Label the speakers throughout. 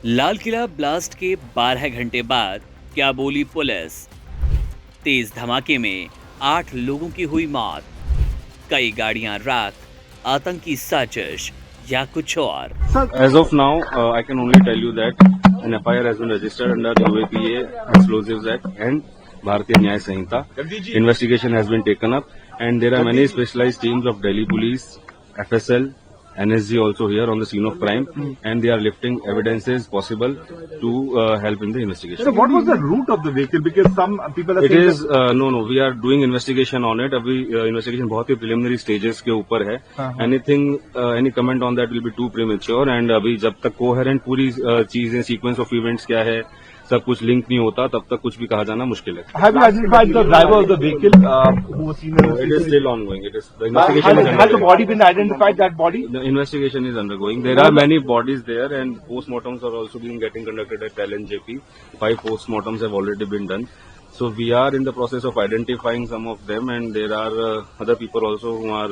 Speaker 1: Lal Qila blast के 12 घंटे बाद क्या बोली पुलिस? तेज धमाके में 8 लोगों की हुई मौत, कई गाड़ियां राख, आतंकी साजिश या कुछ और?
Speaker 2: As of now, I can only tell you that an FIR has been registered under UAPA Explosives Act and Bharatiya Nyaya Sanhita. Investigation has been taken up, and there are many specialized teams of Delhi Police, FSL, NSG also here on the scene of crime, and they are lifting evidences possible to help in the investigation.
Speaker 3: So what was the route of the vehicle? Because some people are
Speaker 2: It
Speaker 3: saying
Speaker 2: is no. We are doing investigation on it. अभी investigation बहुत ही preliminary stages के ऊपर है. Anything, any comment on that will be too premature. And अभी जब तक coherent पूरी चीजें sequence of events क्या है, सब कुछ लिंक नहीं होता, तब तक कुछ भी कहा जाना मुश्किल है.
Speaker 3: have you identified the driver of the vehicle who was seen in the
Speaker 2: It is still ongoing. It is the investigation is
Speaker 3: has the
Speaker 2: undergoing.
Speaker 3: body been identified? That body?
Speaker 2: The investigation is undergoing. There are many bodies there, and postmortems are also getting conducted at LNJP. 5 postmortems have already been done. So we are in the process of identifying some of them, and there are other people also who are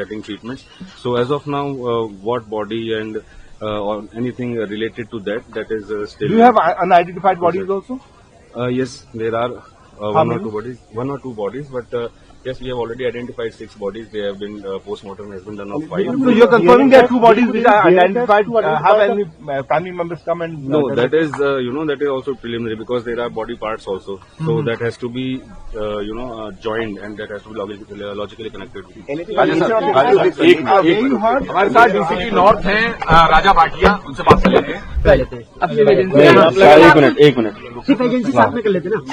Speaker 2: getting treatments. So as of now, what body and or anything related to that is still.
Speaker 3: Do you have unidentified bodies also?
Speaker 2: Yes, there are one or two bodies, but yes, we have already identified 6 bodies. They have been postmortem has been done of 5.
Speaker 3: So you're confirming there are 2 bodies which are identified. Have any family members come and?
Speaker 2: No, that is that is also preliminary because there are body parts also. So that has to be joined, and that has to be logically connected.
Speaker 3: हमारे साथ DCP north हैं राजा भाटिया, उनसे बात कर लेते हैं.
Speaker 2: एक minute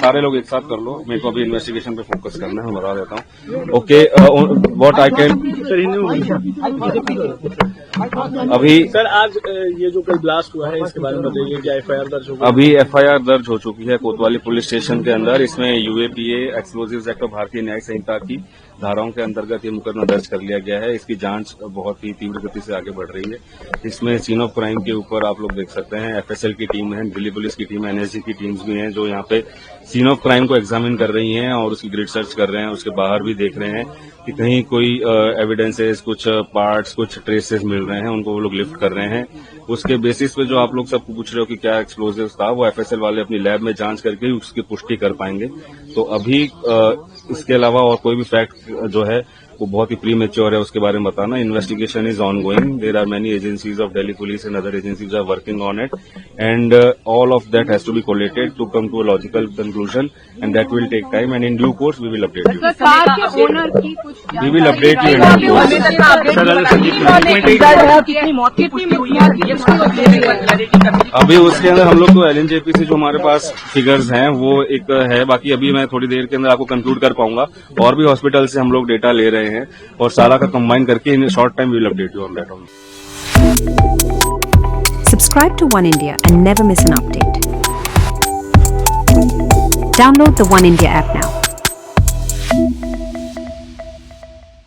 Speaker 2: सारे लोग एक साथ कर लो. मेरे को अभी इन्वेस्टिगेशन पे फोकस करना है, मैं बता देता हूँ. ओके, व्हाट आई कैन अभी
Speaker 4: सर, आज ये जो कल ब्लास्ट हुआ है इसके बारे में बताइए. क्या एफआईआर दर्ज हो गई?
Speaker 2: अभी एफआईआर दर्ज हो चुकी है कोतवाली पुलिस स्टेशन के अंदर. इसमें यूएपीए एक्सप्लोजिव्स एक्ट और भारतीय न्याय संहिता की धाराओं के अंतर्गत ये मुकदमा दर्ज कर लिया गया है. इसकी जांच बहुत ही तीव्र गति से आगे बढ़ रही है. इसमें सीन ऑफ क्राइम के ऊपर आप लोग देख सकते हैं एफएसएल की टीम है, दिल्ली पुलिस की टीम है, एनएसजी की टीम्स भी हैं जो यहाँ पे सीन ऑफ क्राइम को एग्जामिन कर रही हैं और उसकी ग्रिड सर्च कर रहे हैं. उसके बाहर भी देख रहे हैं कि कहीं कोई एविडेंसेस, कुछ पार्ट्स, कुछ ट्रेसेस मिल रहे हैं, उनको वो लोग लिफ्ट कर रहे हैं. उसके बेसिस पे जो आप लोग सबको पूछ रहे हो कि क्या एक्सप्लोजिव था, वो एफएसएल वाले अपनी लैब में जांच करके उसकी पुष्टि कर पाएंगे. तो अभी इसके अलावा और कोई भी फैक्ट जो है वो बहुत ही प्रीमेच्योर है उसके बारे में बताना. Investigation is ongoing. There are many agencies of Delhi police and other agencies are working on it, and all of that has to be collated to come to a logical conclusion, and that will take time, and in due course we will update you.
Speaker 5: Car के owner की कुछ
Speaker 2: we will update you in due course.
Speaker 5: कितनी मौत की पुष्टि हुई है?
Speaker 2: अभी उसके अंदर हम लोग को एलएनजेपी से जो हमारे पास फिगर्स हैं वो एक है. बाकी अभी मैं थोड़ी देर के अंदर आपको कंक्लूड कर पाऊंगा. और भी हॉस्पिटल से हम लोग डेटा ले रहे हैं और सारा का कंबाइन करके in short time we will update you on that only.
Speaker 6: Subscribe to One India and never miss an update. Download the One India app now.